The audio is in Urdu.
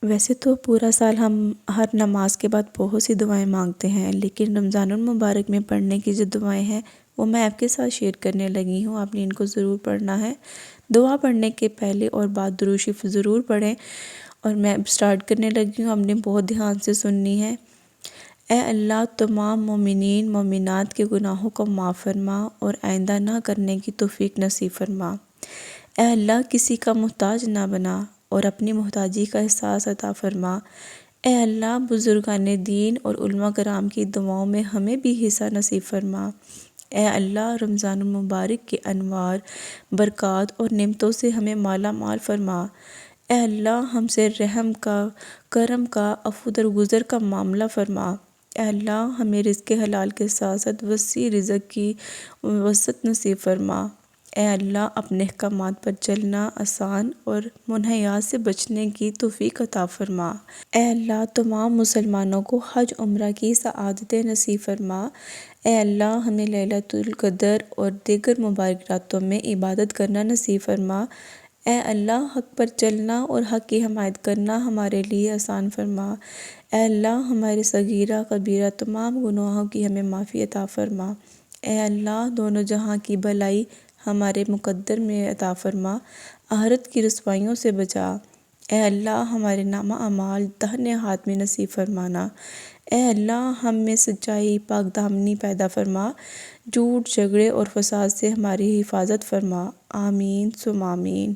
ویسے تو پورا سال ہم ہر نماز کے بعد بہت سی دعائیں مانگتے ہیں، لیکن رمضان المبارک میں پڑھنے کی جو دعائیں ہیں وہ میں آپ کے ساتھ شیئر کرنے لگی ہوں۔ آپ نے ان کو ضرور پڑھنا ہے۔ دعا پڑھنے کے پہلے اور بعد درود شریف ضرور پڑھیں، اور میں سٹارٹ کرنے لگی ہوں۔ آپ نے بہت دھیان سے سننی ہے۔ اے اللہ، تمام مومنین مومنات کے گناہوں کو معاف فرما اور آئندہ نہ کرنے کی توفیق نصیب فرما۔ اے اللہ، کسی کا محتاج نہ بنا اور اپنی محتاجی کا احساس عطا فرما۔ اے اللہ، بزرگان دین اور علماء کرام کی دعاؤں میں ہمیں بھی حصہ نصیب فرما۔ اے اللہ، رمضان المبارک کے انوار، برکات اور نعمتوں سے ہمیں مالا مال فرما۔ اے اللہ، ہم سے رحم کا، کرم کا، عفو درگزر کا معاملہ فرما۔ اے اللہ، ہمیں رزق حلال کے ساتھ ساتھ وسیع رزق کی وسعت نصیب فرما۔ اے اللہ، اپنے احکامات پر چلنا آسان اور منہیات سے بچنے کی توفیق عطا فرما۔ اے اللہ، تمام مسلمانوں کو حج عمرہ کی سعادتیں نصیب فرما۔ اے اللہ، ہمیں لیلۃ القدر اور دیگر مبارک راتوں میں عبادت کرنا نصیب فرما۔ اے اللہ، حق پر چلنا اور حق کی حمایت کرنا ہمارے لیے آسان فرما۔ اے اللہ، ہمارے صغیرہ کبیرہ تمام گناہوں کی ہمیں معافی عطا فرما۔ اے اللہ، دونوں جہاں کی بھلائی ہمارے مقدر میں عطا فرما، آخرت کی رسوائیوں سے بچا۔ اے اللہ، ہمارے نامہ اعمال داہنے ہاتھ میں نصیب فرمانا۔ اے اللہ، ہم میں سچائی، پاک دامنی پیدا فرما، جھوٹ، جھگڑے اور فساد سے ہماری حفاظت فرما۔ آمین ثم آمین۔